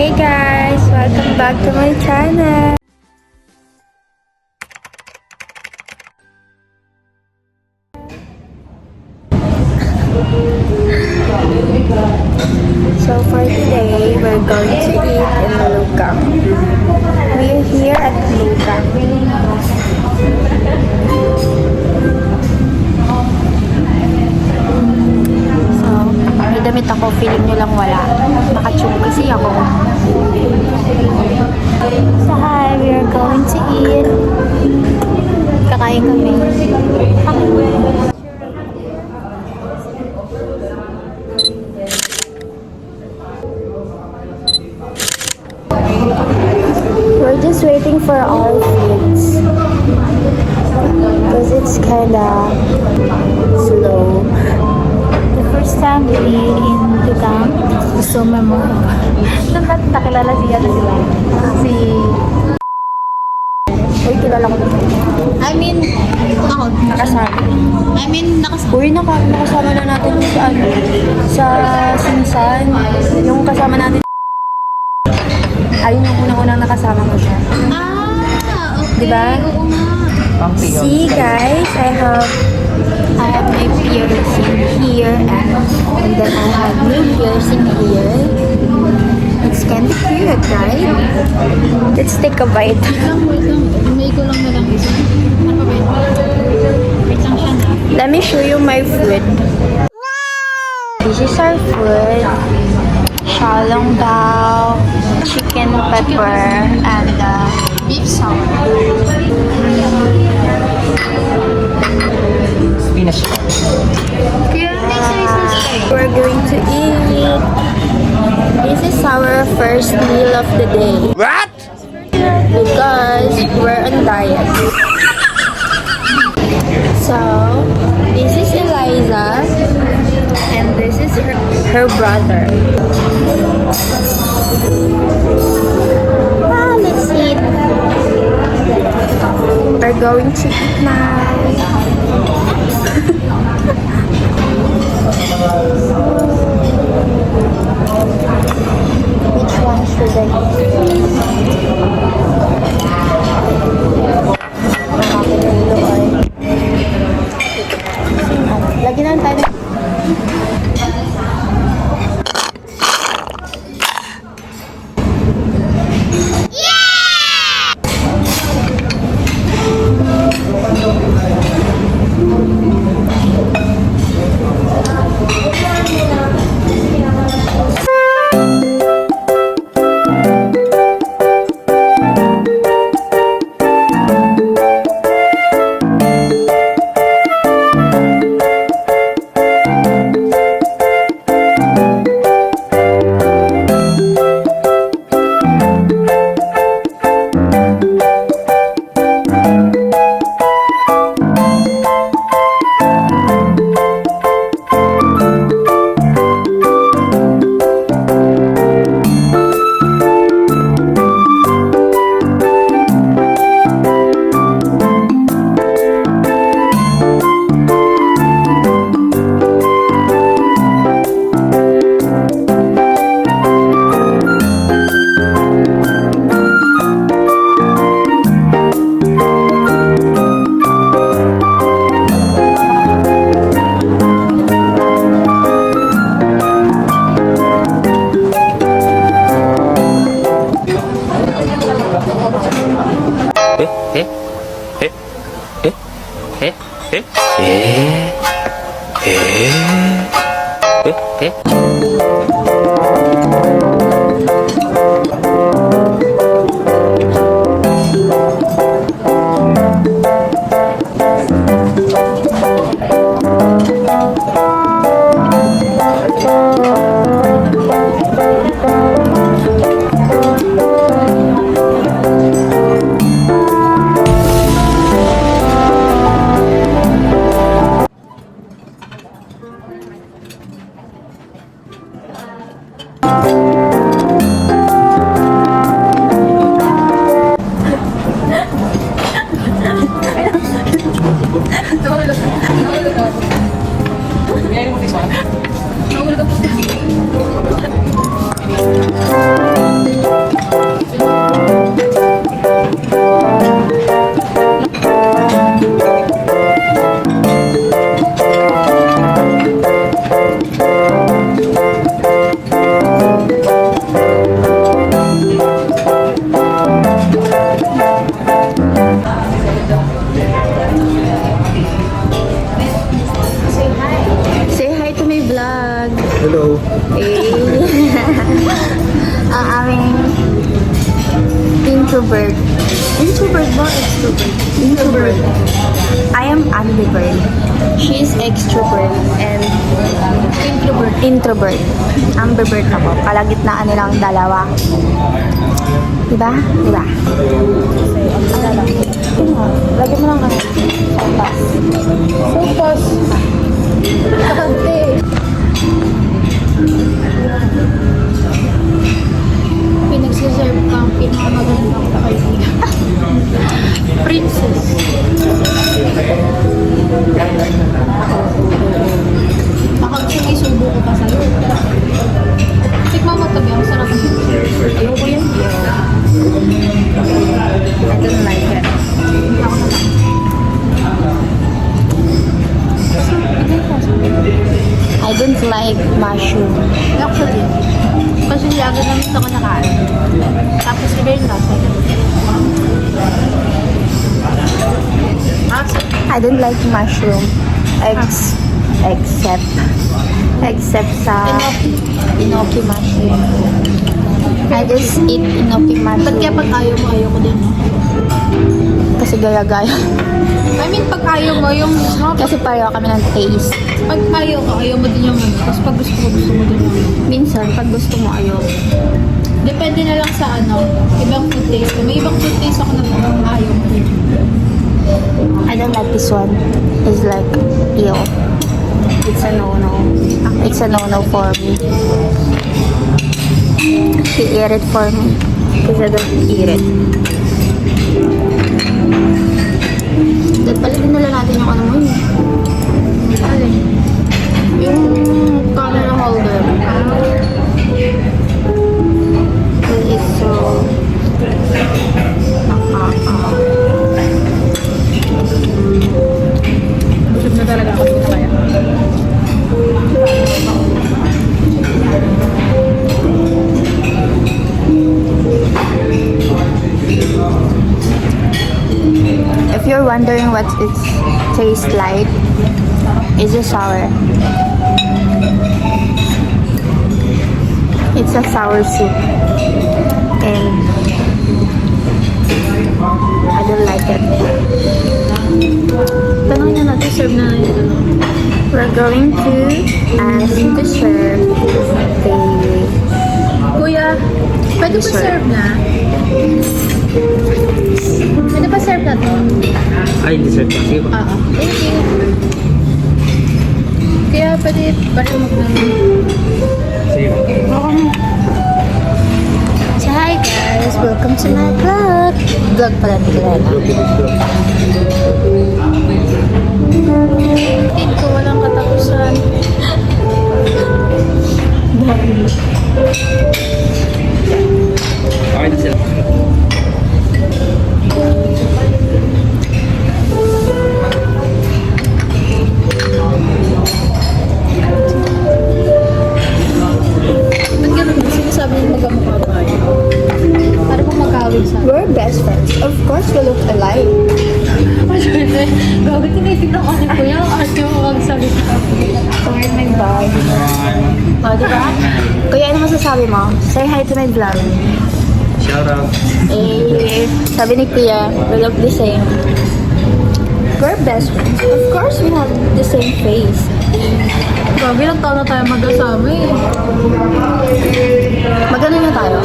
Hey guys! Welcome back to my channel! So for today, we're going to eat in Lukang. We're here at Lukang. So, may damit ako. Feeling nyo lang wala. Nakachug kasi ako. So hi, we are going to eat. Kakain kami. We're just waiting for our foods because it's kinda slow. The first time we in Lukang was so memorable. Nakilala siya sila. Uy, kilala ko dito. Nakasama na natin sa Sinsan. Yung kasama natin. Ayun yung unang-unang nakasama ko siya. Okay. Diba? See guys, I have my piercing here and then I have new piercing here. It's kind of cute, right? Let's take a bite. Wait lang. May ko lang na lang isa. Wait lang siya na. Let me show you my food. This is our food. Shalong bao, chicken pepper, and beef sauce. Spinach. We're going to eat. This is our first meal of the day. What? Because we're on diet. So, this is Eliza, and this is her brother. Let's eat. We're going to eat now. Which one should I eat? Lagi na tayo. Introvert. Introvert ba? Extrovert? Introvert. I am ambivert. She is extrovert and Introvert. introvert. Ambivert ako. Kalagitnaan nilang dalawa. Diba? Diba? Lagi mo lang ano. Sopas. Sopas. Ate. Pinagsiserve ka ang pinakamagandang kaibigan. Princess. Baka gusto may subo ko pa sa'yo. Tikman mo tabi, ang sarap nito. Ayoko yan. I don't like it. Ako na lang. I don't like mushroom. Actually, kasi lagi namin ito ko nakain. Tapos iba yung lasa. I don't like mushroom. Except sa enoki mushroom. I just eat enoki Ba't kaya mushroom. pag ayaw mo, ayaw ko din. Kasi gaya-gaya. I mean, pag ayaw mo, yung Kasi pareho kami ng taste. pag ayaw ka, ayaw mo din yung ano. Tapos pag gusto mo, gusto mo din yung ano. Minsan, pag gusto mo, ayaw. Depende na lang sa ano, ibang food taste. May ibang food taste ako na ayaw mo din. I don't like this one. It's like, ew. It's a no-no. It's a no-no for me. She eat it for me. Because I don't eat it. Dahil palitin na lang natin yung ano mo yun. Alin? Yung camera holder. Because it's so... Busog na talaga ako dito kaya. If you're wondering what it tastes like, it's a sour. It's a sour soup. And I don't like it. Tanongin na natin, serve na yun. Ano? We're going to ask to serve the Kuya, pwede pa Dessert. serve na? Pwede pa serve na to? Ay, dessert pa. Sige pa. Oo. Thank you. Kaya pwede pa rin Sige pa. So hi guys, welcome to my vlog. Vlog pala ni Glena. Dito walang katapusan. Okay na sila. Ba't ganun ba? Sinasabi niyo magkamukha tayo? Para po magkawin sa We're best friends. Of course, we look alike. Gawin tinitignan ko ni Kuya. Ang arte mo magsalita. Sorry, my vlog. O, diba? Kuya, ano masasabi mo? Say hi to my vlog. Shout out. Eh, sabi ni Kuya, we look the same. We're best friends. Of course, we have the same face. Grabe lang taon na tayo magkasama eh. Magano na tayo?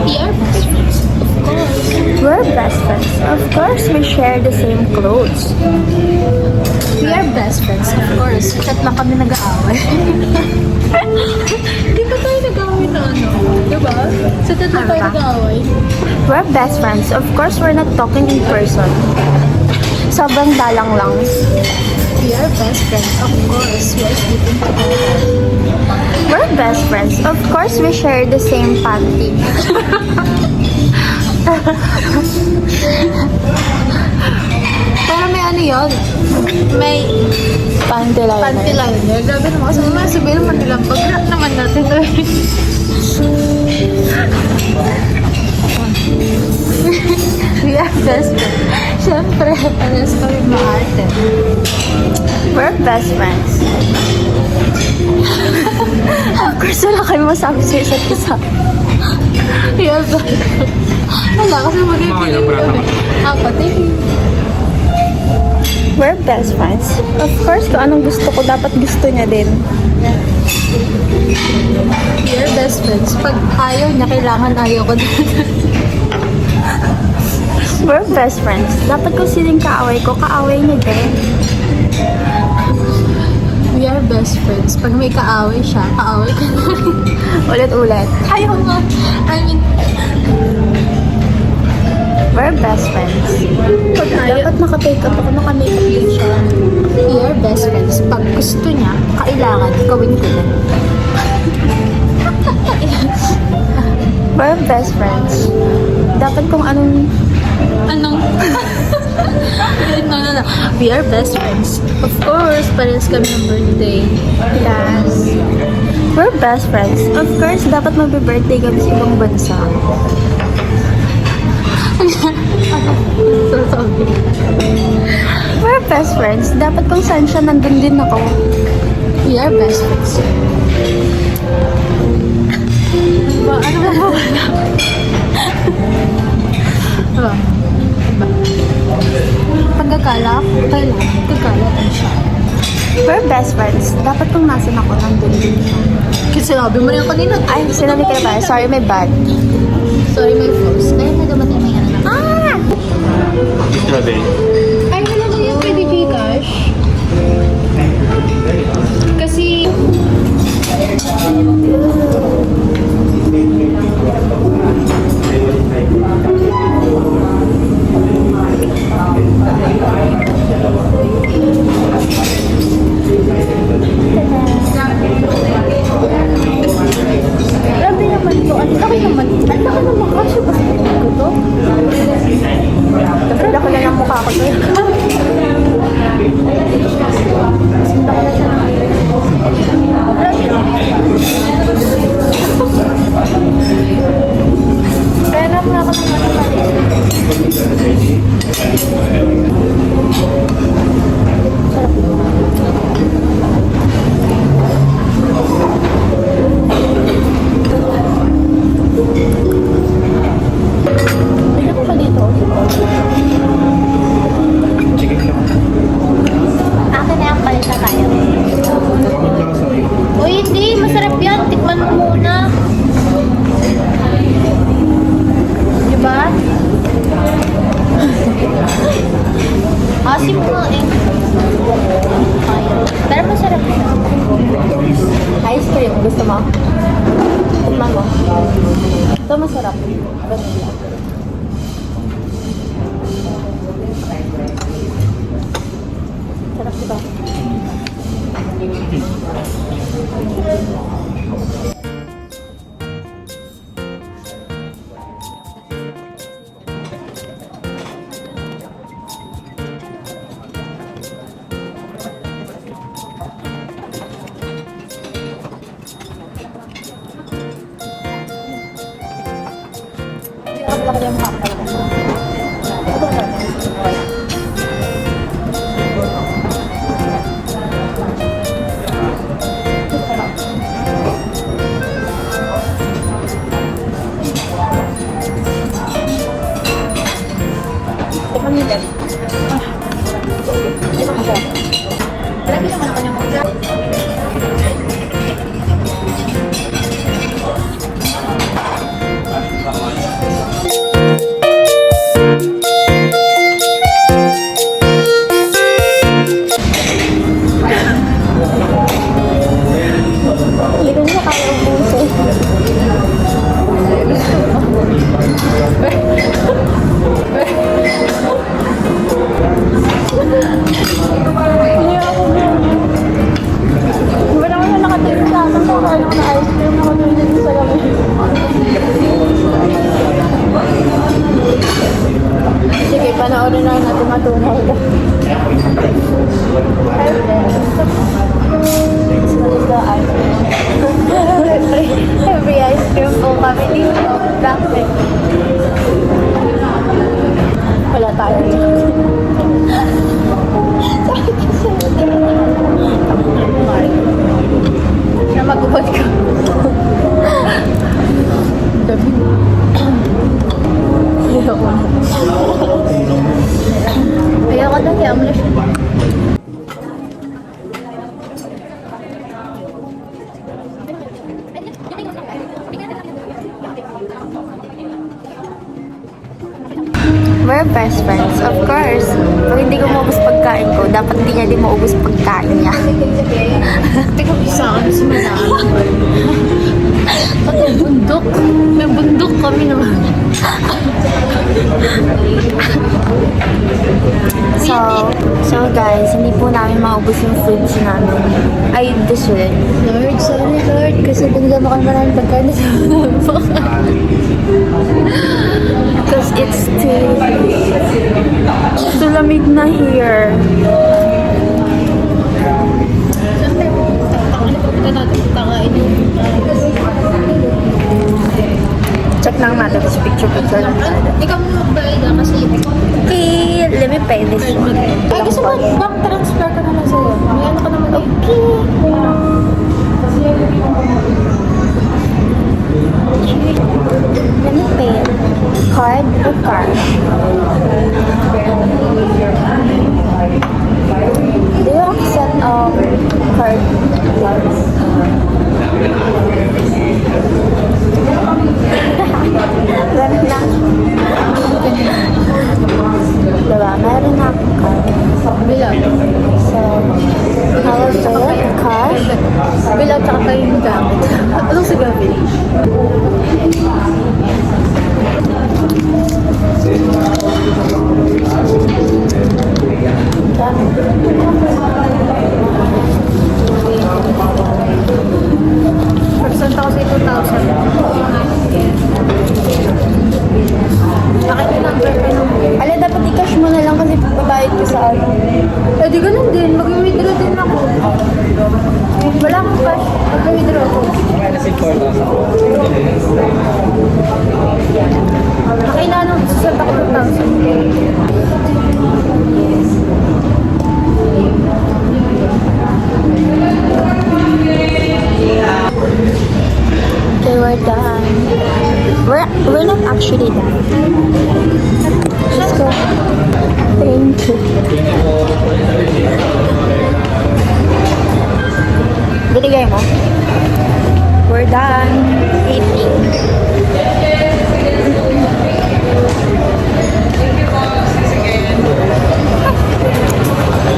PR best friends. Of course. We're best friends. Of course, we share the same clothes. We are best friends, of course. Chat lang kami nag-aaway. Hindi pa tayo nag-aaway na ano. Diba? Sa chat lang tayo Ano ba? nag-aaway. We're best friends. Of course, we're not talking in person. Sobrang dalang lang. We are best friends, of course. We are sleeping together. We're best friends. Of course, we share the same panty. Pero may ano yun? May Panty liner. panty liner. Grabe naman. Kasi naman sabihin naman nila, pag-rap naman natin. We are best friends. Siyempre, pares kami maarte. We're best friends. Of course, wala kayo masabi sa isa't isa. We are best friends. Wala, kasi mag-ibigay kami. Ako, thank you. We're best friends. Of course, kung anong gusto ko, dapat gusto niya din. We are best friends. Pag ayaw niya, kailangan ayaw ko din. We're best friends. Dapat kung sining kaaway ko, kaaway niya din. We are best friends. Pag may kaaway siya, kaaway ka na rin. Ulit-ulit. Ayaw nga. I mean, We're best friends. pag ayaw, Dapat naka-take up ako, naka-makeup din siya. we are best friends. Pag gusto niya, kailangan gawin ko na. We're best friends. Dapat kung anong... Anong? No. We are best friends. Of course, parehas kami ng birthday. Yes. We're best friends. Of course, dapat mag-birthday kami sa ibang bansa. So sorry. We're best friends. Dapat kung saan siya, nandun din ako. We are best friends. Ano ba wala? Pagkakala ko, kailangan kagalatin siya. We're best friends. Dapat kung nasan ako, nandun din siya. Kasi sinabi mo rin kanina. Ay, sinabi ka na ba? Sorry, my bad. Sorry, my fault. Kaya na dumating may ano na. Ah! Strawberry. Ay, wala na yan. Pwede Gcash. Kasi... Grabe naman to. Ang laki naman. Ang laki naman kasi ba ko to? Dapat laki na ng mukha ko to. Kaya na muna ako ng mali. Bigyan ko pa dito. Akin na yung palit na tayo. Uy, hindi. Masarap yan. Tikman mo muna. Diba? Asim mo eh. Pero masarap siya. Ice cream. Gusto mo? Tikman mo. Ito masarap. Vanilla. Sarap diba? Laki yung mukha ko talaga. Ito ba? Tikman nyo din. Ito masarap. Lagi naman ako niyang masarap. Hindi ko na kaya ang puso. Hindi ako Di ba naman na nakatingin sa akin kung kaya ko na ice cream na kami dito sa gabi. Sige, panoorin na natin matunay ka. Every ice cream po kami dito. Dami. Wala tayo. Sabi ko sa'yo. Na magubad ka. Gabi. We're best friends, of course. Pag hindi ko maubos pagkain ko, dapat hindi niya din maubos pagkain niya. Teka, sa akin si Madami. Pati bundok. May bundok kami naman. So guys, hindi po namin maubos yung fruits namin. Ay, dessert. Lord, sorry Lord. Kasi binigyan mo kami maraming pagkain sa Because it's too lamig na here. Siyempre, punta natin sa tangain yung Check lang natin this picture lang. ikaw mo magbayad kasi Okay, let me pay this one. ay gusto mo bank transfer ko naman sa'yo. May ano ka naman Okay. Let me pay it. Card or card? Do you accept card? Meron na. Diba? Meron na akong card. bilang. So, how was it? Card? Bilang tsaka tayo yung gamit. Anong sa gamit? Percent ako sa 2,000. Bakit yung number ka nung... Ala, dapat i-cash mo na lang kasi babayad ko sa ano. Eh, di ganun din. Mag-withdraw din ako. Wala akong cash. Mag-withdraw ako. Nakailanong sasenta ko 2,000. Okay, we're done. We're not actually done. Let's go. Thank you. Binigay mo? We're done eating.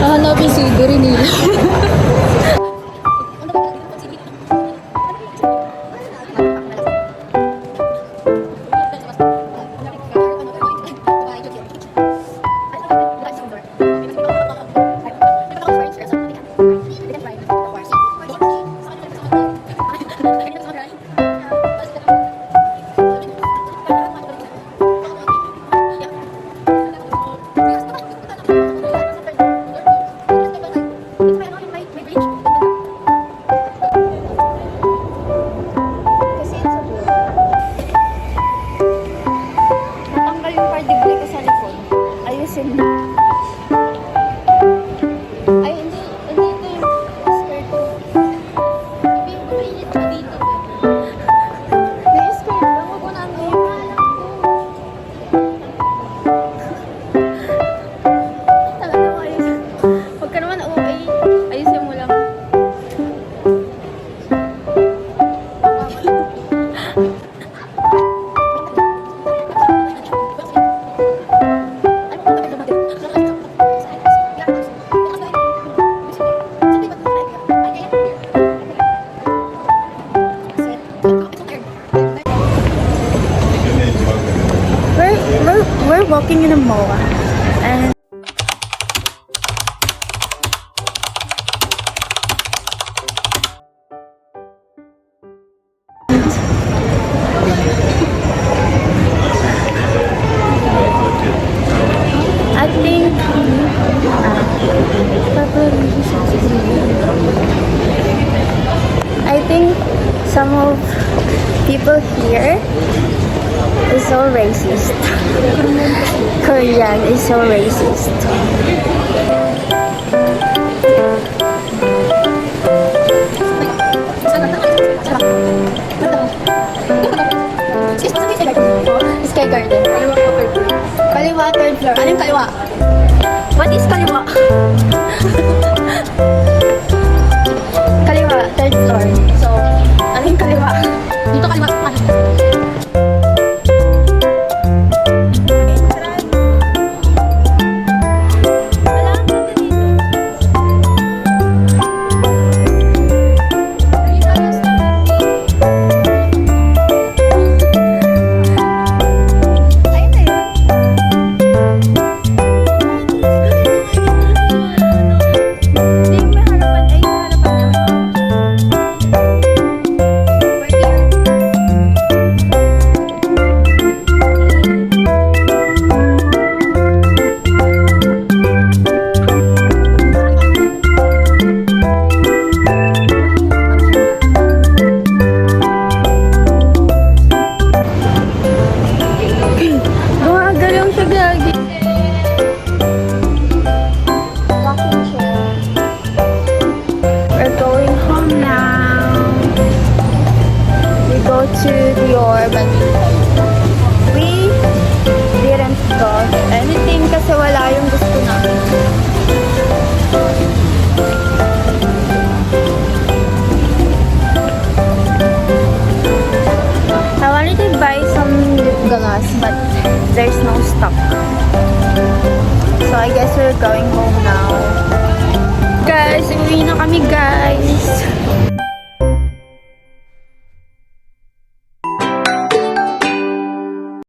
Hanapin si Dorinil. Natanggal yung party ko sa likod. Ayusin mo. Ay, hindi ito yung skirt ko. Mainit pa dito. Yung skirt lang, huwag mo na ang ngayon. Talaga mo ayusin. Huwag ka naman ayusin mo lang. We're walking in a mall and I think some of people here is so racist. Korean is so racist. Sky Garden. Kaliwa, third floor. Anong kaliwa? What is kaliwa? Kaliwa, third floor. So, anong kaliwa? Dito kaliwa. lipgloss, but there's no stock. So I guess we're going home now. Guys, uwi na kami guys.